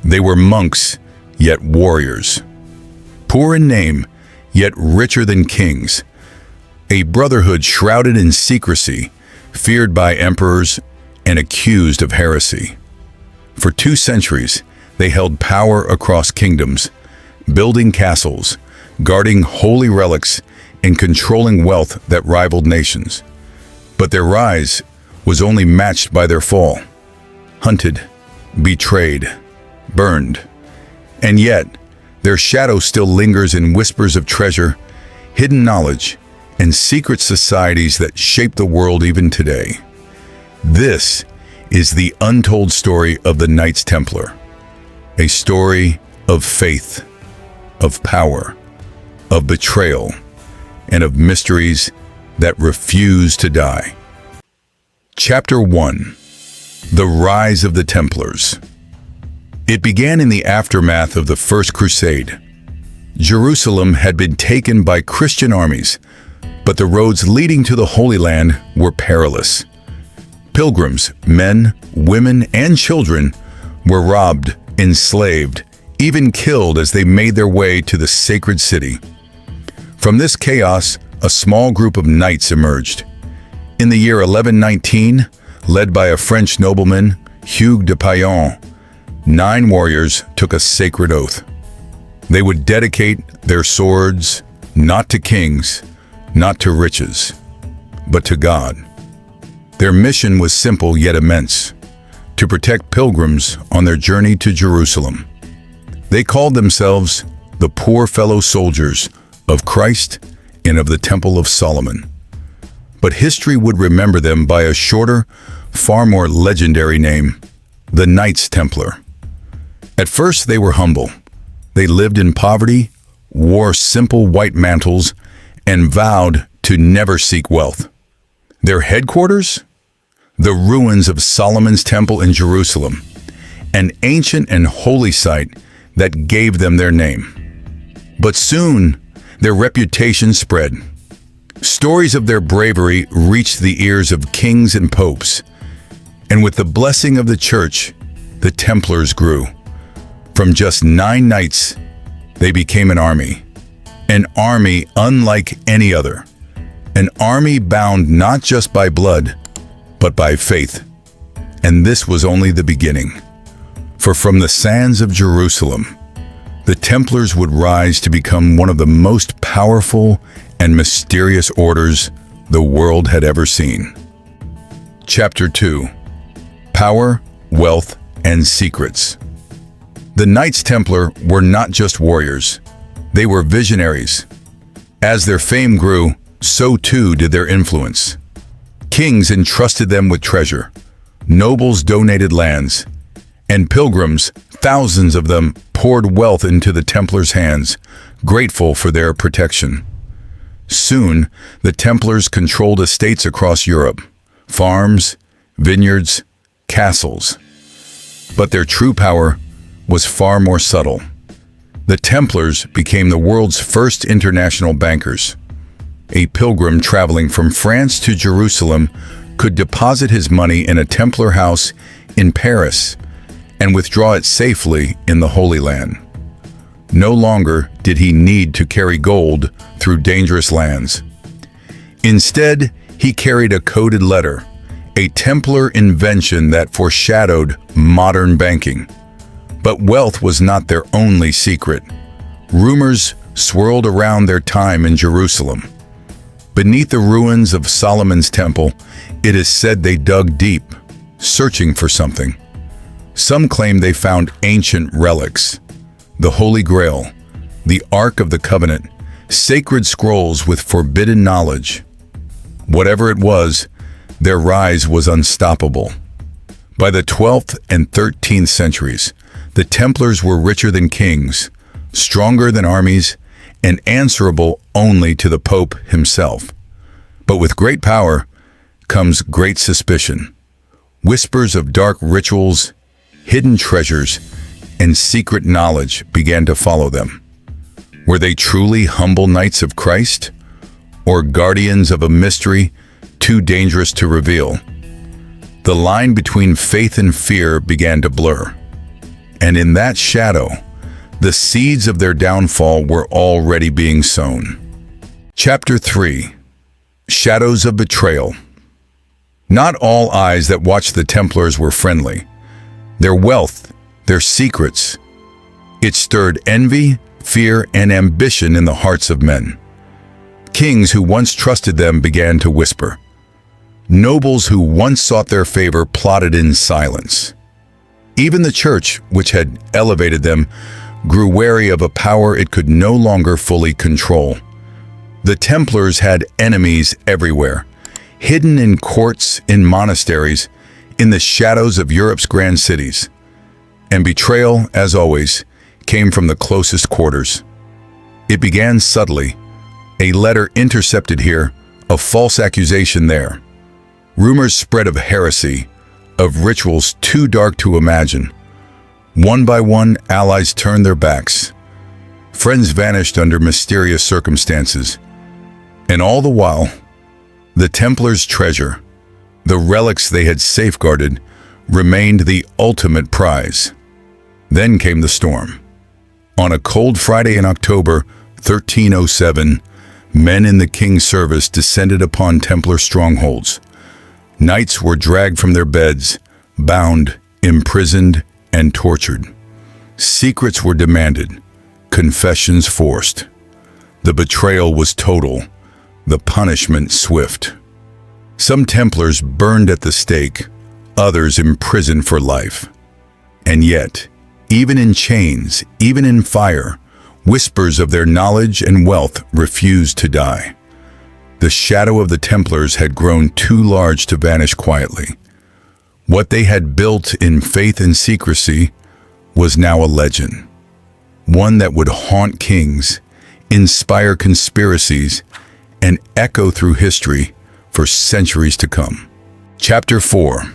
They were monks, yet warriors. Poor in name, yet richer than kings. A brotherhood shrouded in secrecy, feared by emperors, and accused of heresy. For 2 centuries, they held power across kingdoms, building castles, guarding holy relics, and controlling wealth that rivaled nations. But their rise was only matched by their fall. Hunted, betrayed, burned. And yet, their shadow still lingers in whispers of treasure, hidden knowledge, and secret societies that shape the world even today. This is the untold story of the Knights Templar, a story of faith, of power, of betrayal, and of mysteries that refuse to die. Chapter 1: The Rise of the Templars. It began in the aftermath of the First Crusade. Jerusalem had been taken by Christian armies, but the roads leading to the Holy Land were perilous. Pilgrims, men, women, and children were robbed, enslaved, even killed as they made their way to the sacred city. From this chaos, a small group of knights emerged. In the year 1119, led by a French nobleman, Hugues de Payan, 9 warriors took a sacred oath. They would dedicate their swords not to kings, not to riches, but to God. Their mission was simple yet immense: to protect pilgrims on their journey to Jerusalem. They called themselves the poor fellow soldiers of Christ and of the Temple of Solomon. But history would remember them by a shorter, far more legendary name: the Knights Templar. At first they were humble. They lived in poverty, wore simple white mantles, and vowed to never seek wealth. Their headquarters? The ruins of Solomon's Temple in Jerusalem, an ancient and holy site that gave them their name. But soon, their reputation spread. Stories of their bravery reached the ears of kings and popes, and with the blessing of the church, the Templars grew. From just 9 knights, they became an army unlike any other, an army bound not just by blood, but by faith. And this was only the beginning. For from the sands of Jerusalem, the Templars would rise to become one of the most powerful and mysterious orders the world had ever seen. Chapter 2: Power, Wealth, and Secrets. The Knights Templar were not just warriors, they were visionaries. As their fame grew, so too did their influence. Kings entrusted them with treasure, nobles donated lands, and pilgrims, thousands of them, poured wealth into the Templars' hands, grateful for their protection. Soon, the Templars controlled estates across Europe, farms, vineyards, castles. But their true power was far more subtle. The Templars became the world's first international bankers. A pilgrim traveling from France to Jerusalem could deposit his money in a Templar house in Paris and withdraw it safely in the Holy Land. No longer did he need to carry gold through dangerous lands. Instead, he carried a coded letter, a Templar invention that foreshadowed modern banking. But wealth was not their only secret. Rumors swirled around their time in Jerusalem. Beneath the ruins of Solomon's Temple, it is said they dug deep, searching for something. Some claim they found ancient relics, the Holy Grail, the Ark of the Covenant, sacred scrolls with forbidden knowledge. Whatever it was, their rise was unstoppable. By the 12th and 13th centuries, the Templars were richer than kings, stronger than armies, and answerable only to the Pope himself. But with great power comes great suspicion. Whispers of dark rituals, hidden treasures, and secret knowledge began to follow them. Were they truly humble knights of Christ, or guardians of a mystery too dangerous to reveal? The line between faith and fear began to blur. And in that shadow, the seeds of their downfall were already being sown. Chapter 3. Shadows of Betrayal. Not all eyes that watched the Templars were friendly. Their wealth, their secrets, it stirred envy, fear, and ambition in the hearts of men. Kings who once trusted them began to whisper. Nobles who once sought their favor plotted in silence. Even the church, which had elevated them, grew wary of a power it could no longer fully control. The Templars had enemies everywhere, hidden in courts, in monasteries, in the shadows of Europe's grand cities. And betrayal, as always, came from the closest quarters. It began subtly, a letter intercepted here, a false accusation there. Rumors spread of heresy, of rituals too dark to imagine. One by one, allies turned their backs. Friends vanished under mysterious circumstances. And all the while, the Templars' treasure, the relics they had safeguarded, remained the ultimate prize. Then came the storm. On a cold Friday in October 1307, men in the king's service descended upon Templar strongholds. Knights were dragged from their beds, bound, imprisoned, and tortured. Secrets were demanded, confessions forced. The betrayal was total, the punishment swift. Some Templars burned at the stake, others imprisoned for life. And yet, even in chains, even in fire, whispers of their knowledge and wealth refused to die. The shadow of the Templars had grown too large to vanish quietly. What they had built in faith and secrecy was now a legend, one that would haunt kings, inspire conspiracies, and echo through history for centuries to come. Chapter 4.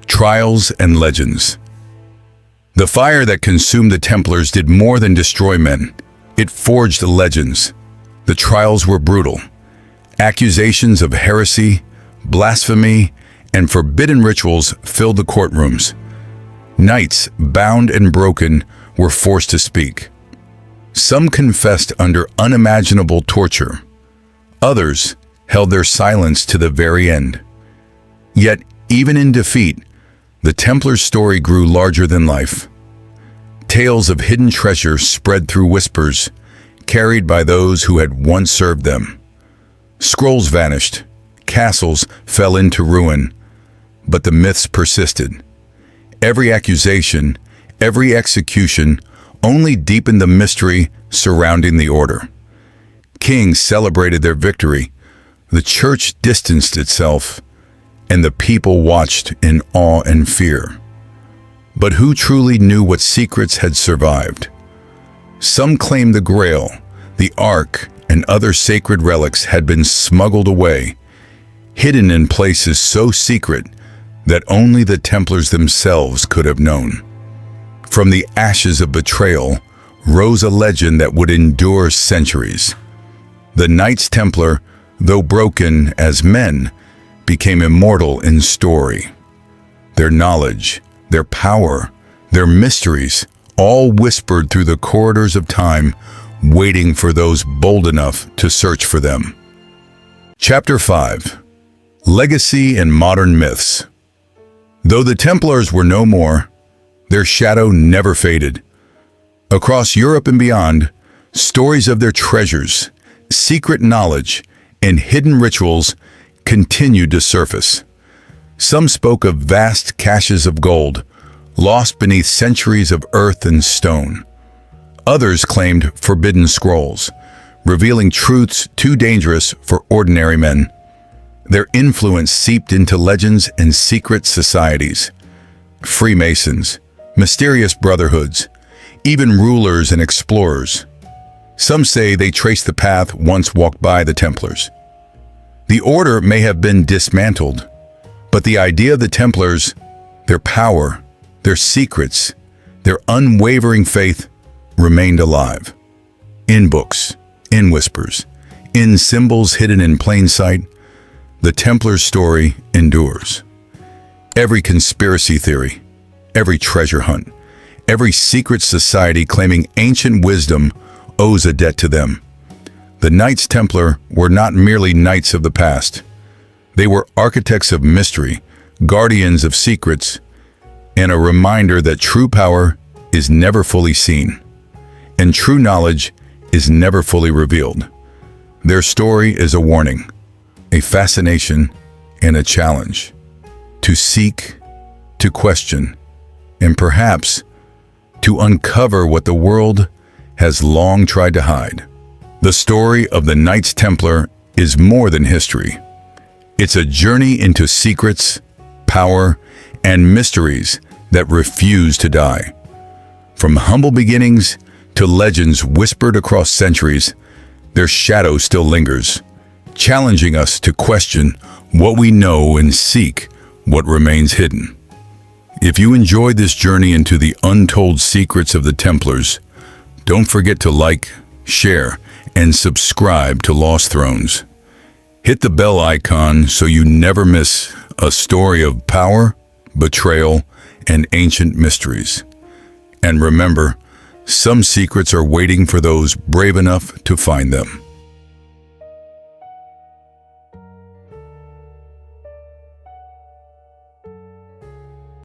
Trials and Legends. The fire that consumed the Templars did more than destroy men. It forged legends. The trials were brutal. Accusations of heresy, blasphemy, and forbidden rituals filled the courtrooms. Knights, bound and broken, were forced to speak. Some confessed under unimaginable torture. Others held their silence to the very end. Yet, even in defeat, the Templars' story grew larger than life. Tales of hidden treasure spread through whispers, carried by those who had once served them. Scrolls vanished, castles fell into ruin, but the myths persisted. Every accusation, every execution only deepened the mystery surrounding the order. Kings celebrated their victory, the church distanced itself, and the people watched in awe and fear. But who truly knew what secrets had survived? Some claimed the Grail, the Ark, and other sacred relics had been smuggled away, hidden in places so secret that only the Templars themselves could have known. From the ashes of betrayal rose a legend that would endure centuries. The Knights Templar, though broken as men, became immortal in story. Their knowledge, their power, their mysteries, all whispered through the corridors of time, waiting for those bold enough to search for them. Chapter 5. Legacy and Modern Myths. Though the Templars were no more, their shadow never faded. Across Europe and beyond, stories of their treasures, secret knowledge, and hidden rituals continued to surface. Some spoke of vast caches of gold, lost beneath centuries of earth and stone. Others claimed forbidden scrolls, revealing truths too dangerous for ordinary men. Their influence seeped into legends and secret societies. Freemasons, mysterious brotherhoods, even rulers and explorers. Some say they traced the path once walked by the Templars. The order may have been dismantled, but the idea of the Templars, their power, their secrets, their unwavering faith remained alive. In books, in whispers, in symbols hidden in plain sight, the Templars' story endures. Every conspiracy theory, every treasure hunt, Every secret society claiming ancient wisdom owes a debt to them. The Knights Templar were not merely knights of the past. They were architects of mystery, guardians of secrets, and a reminder that true power is never fully seen, and true knowledge is never fully revealed. Their story is a warning, a fascination, and a challenge. To seek, to question, and perhaps to uncover what the world has long tried to hide. The story of the Knights Templar is more than history. It's a journey into secrets, power, and mysteries that refuse to die. From humble beginnings to legends whispered across centuries, their shadow still lingers, challenging us to question what we know and seek what remains hidden. If you enjoyed this journey into the untold secrets of the Templars, don't forget to like, share, and subscribe to Lost Thrones. Hit the bell icon so you never miss a story of power, betrayal, and ancient mysteries. And remember, some secrets are waiting for those brave enough to find them.